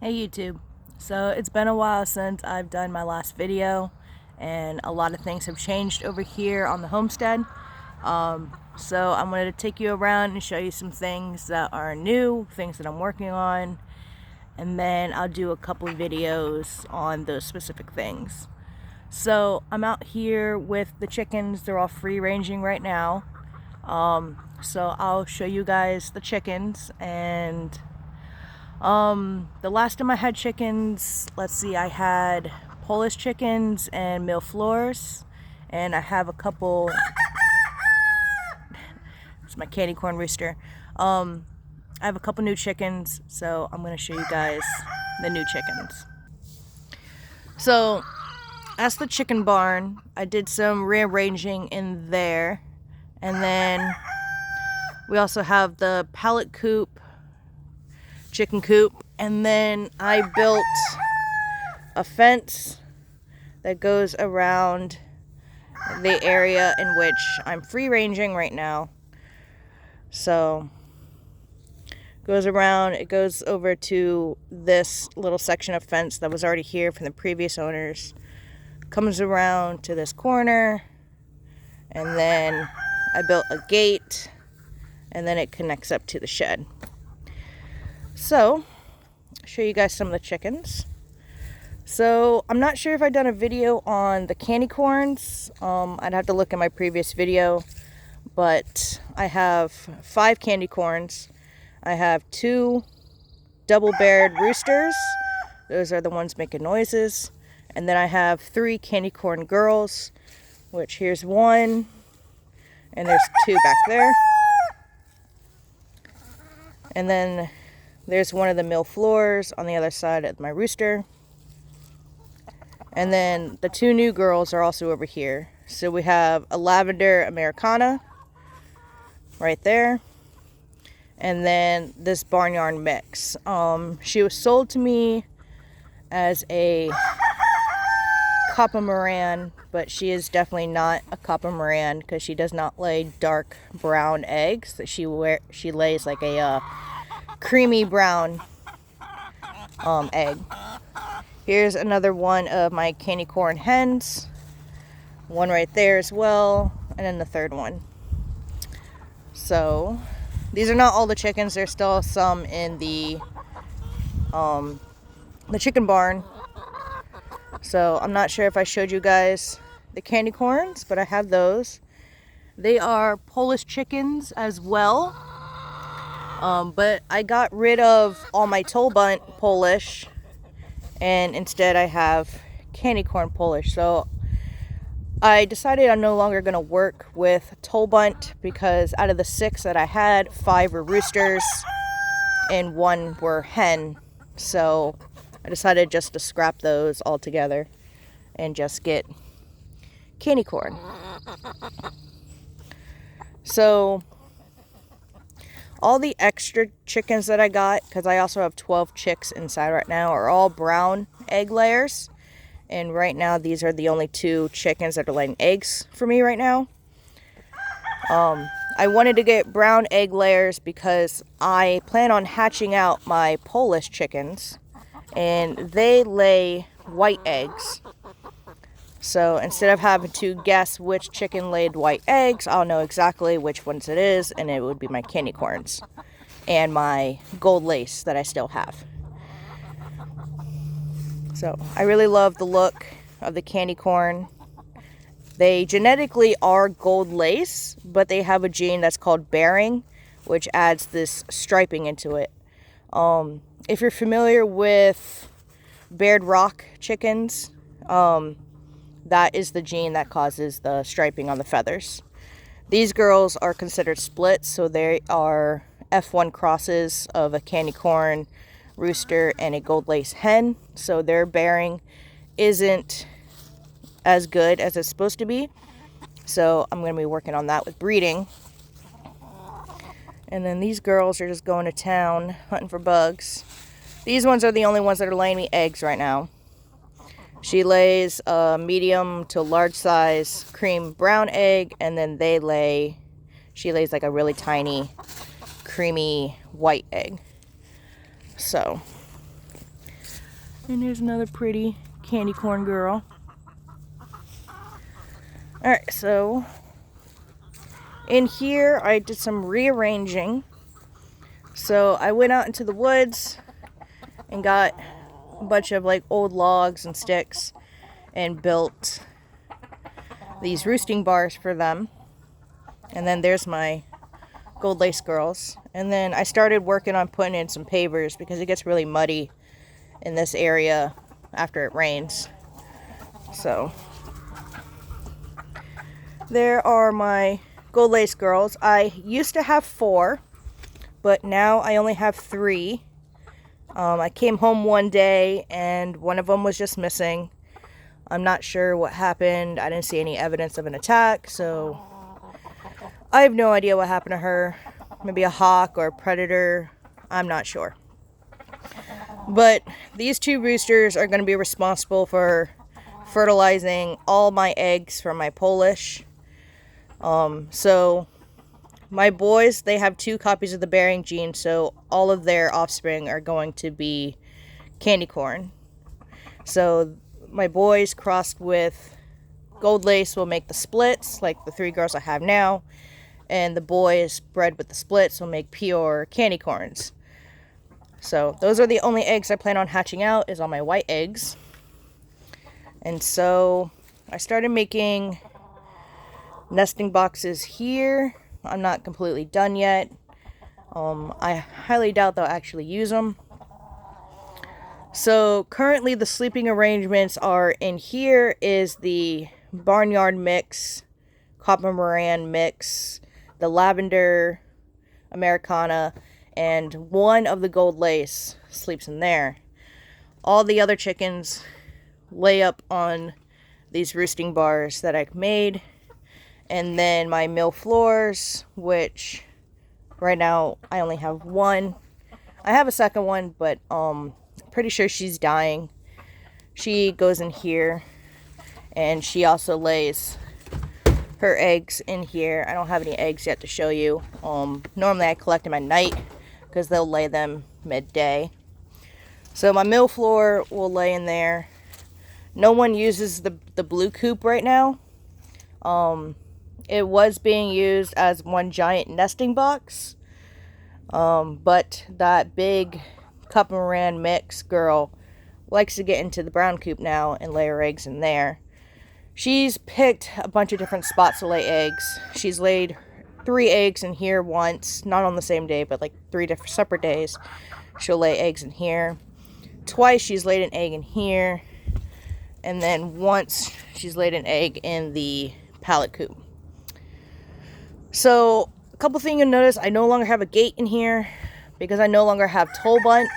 Hey YouTube. So it's been a while since I've done my last video and a lot of things have changed over here on the homestead. So I'm going to take you around and show you some things that are new, things that I'm working on, and then I'll do a couple of videos on those specific things. So I'm out here with the chickens. They're all free ranging right now. So I'll show you guys the chickens. And the last time I had chickens, let's see, I had Polish chickens and mille floors, and I have a couple. It's my candy corn rooster. I have a couple new chickens, so I'm going to show you guys the new chickens. So that's the chicken barn. I did some rearranging in there, and then we also have the pallet coop, chicken coop, and then I built a fence that goes around the area in which I'm free ranging right now. So goes around, it goes over to this little section of fence that was already here from the previous owners, comes around to this corner, and then I built a gate, and then it connects up to the shed. So I'll show you guys some of the chickens. So I'm not sure if I've done a video on the candy corns. I'd have to look at my previous video, but I have 5 candy corns. I have 2 double-barred roosters. Those are the ones making noises. And then I have 3 candy corn girls, which here's 1, and there's 2 back there. And then there's one of the mille floors on the other side of my rooster. And then the 2 new girls are also over here. So we have a lavender Americana right there. And then this barnyard mix. She was sold to me as a Copper Moran, but she is definitely not a Copper Moran because she does not lay dark brown eggs. She lays like a creamy brown egg. Here's another one of my candy corn hens. One right there as well, and then the third one. So these are not all the chickens. There's still some in the chicken barn. So I'm not sure if I showed you guys the candy corns, but I have those. They are Polish chickens as well. But I got rid of all my Tolbunt Polish, and instead I have candy corn Polish. So I decided I'm no longer going to work with Tolbunt because out of the 6 that I had, 5 were roosters and 1 were hen. So I decided just to scrap those altogether and just get candy corn. So all the extra chickens that I got, because I also have 12 chicks inside right now, are all brown egg layers. And right now, these are the only 2 chickens that are laying eggs for me right now. I wanted to get brown egg layers because I plan on hatching out my Polish chickens. And they lay white eggs. So instead of having to guess which chicken laid white eggs, I'll know exactly which ones it is, and it would be my candy corns and my gold lace that I still have. So I really love the look of the candy corn. They genetically are gold lace, but they have a gene that's called bearing, which adds this striping into it. If you're familiar with Baird Rock chickens, that is the gene that causes the striping on the feathers. These girls are considered splits, so they are F1 crosses of a candy corn rooster and a gold lace hen. So their bearing isn't as good as it's supposed to be. So I'm going to be working on that with breeding. And then these girls are just going to town hunting for bugs. These ones are the only ones that are laying me eggs right now. She lays a medium to large size cream brown egg, and then she lays like a really tiny creamy white egg. So And there's another pretty candy corn girl. Alright, so in here I did some rearranging. So I went out into the woods and got a bunch of like old logs and sticks and built these roosting bars for them. And then there's my gold lace girls. And then I started working on putting in some pavers because it gets really muddy in this area after it rains. So there are my gold lace girls. I used to have 4, but now I only have 3. I came home one day and one of them was just missing. I'm not sure what happened. I didn't see any evidence of an attack, so I have no idea what happened to her. Maybe a hawk or a predator. I'm not sure. But these 2 roosters are going to be responsible for fertilizing all my eggs from my Polish. So my boys, they have 2 copies of the bearing gene, so all of their offspring are going to be candy corn. So my boys crossed with gold lace will make the splits, like the 3 girls I have now, and the boys bred with the splits will make pure candy corns. So those are the only eggs I plan on hatching out, is all my white eggs. And so I started making nesting boxes here. I'm not completely done yet. I highly doubt they'll actually use them. So currently the sleeping arrangements are in here is the barnyard mix, copper moran mix, the lavender Americana, and one of the gold lace sleeps in there. All the other chickens lay up on these roosting bars that I've made. And then my mill floors, which right now I only have 1. I have a second one, but pretty sure she's dying. She goes in here, and she also lays her eggs in here. I don't have any eggs yet to show you. Normally I collect them at night because they'll lay them midday. So my mill floor will lay in there. No one uses the blue coop right now. It was being used as one giant nesting box, but that big Cup and Moran mix girl likes to get into the brown coop now and lay her eggs in there. She's picked a bunch of different spots to lay eggs. She's laid 3 eggs in here once, not on the same day, but like 3 different separate days. She'll lay eggs in here. Twice she's laid an egg in here, and then once she's laid an egg in the pallet coop. So a couple things you'll notice, I no longer have a gate in here because I no longer have toll bunt.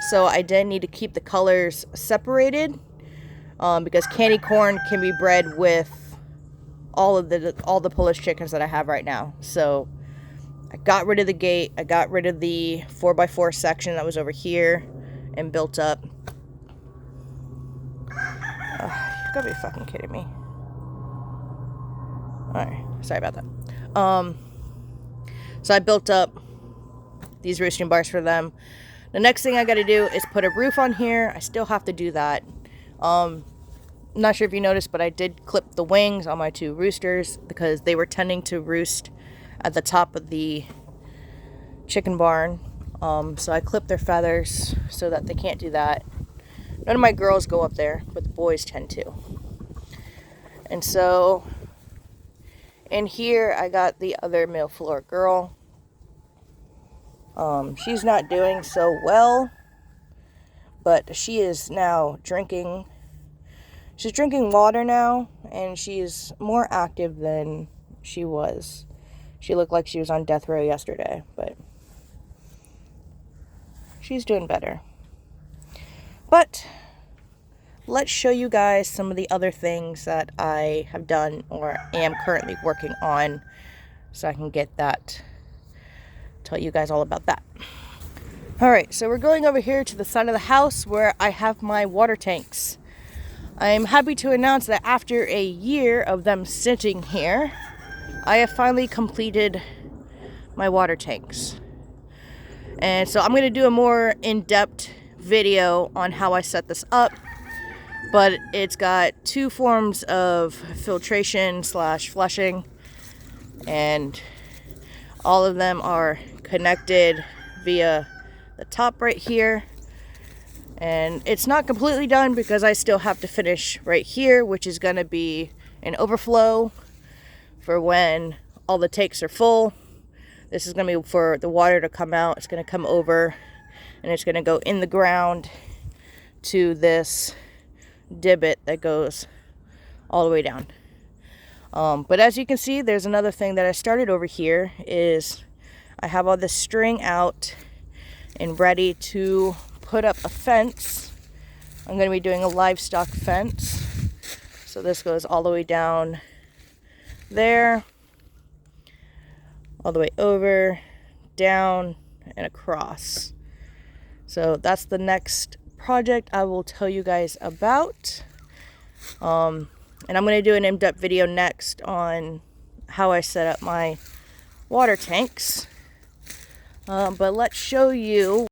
So I did need to keep the colors separated because candy corn can be bred with all the Polish chickens that I have right now. So I got rid of the gate. I got rid of the 4x4 section that was over here and built up. You gotta be fucking kidding me. Alright, sorry about that. So I built up these roosting bars for them. The next thing I gotta do is put a roof on here. I still have to do that. Not sure if you noticed, but I did clip the wings on my 2 roosters because they were tending to roost at the top of the chicken barn. So I clipped their feathers so that they can't do that. None of my girls go up there, but the boys tend to. And so in here I got the other mill floor girl. She's not doing so well, but she is now drinking. She's drinking water now, and she's more active than she was. She looked like she was on death row yesterday, but she's doing better. But let's show you guys some of the other things that I have done or am currently working on, so I can get that, tell you guys all about that. Alright, so we're going over here to the side of the house where I have my water tanks. I'm happy to announce that after a year of them sitting here, I have finally completed my water tanks. And so I'm going to do a more in-depth video on how I set this up, but it's got 2 forms of filtration slash flushing, and all of them are connected via the top right here. And it's not completely done because I still have to finish right here, which is going to be an overflow for when all the tanks are full. This is going to be for the water to come out. It's going to come over and it's going to go in the ground to this divot that goes all the way down. But as you can see, there's another thing that I started over here is I have all this string out and ready to put up a fence. I'm going to be doing a livestock fence. So this goes all the way down there, all the way over, down, and across. So that's the next project I will tell you guys about. And I'm going to do an in-depth video next on how I set up my water tanks. But let's show you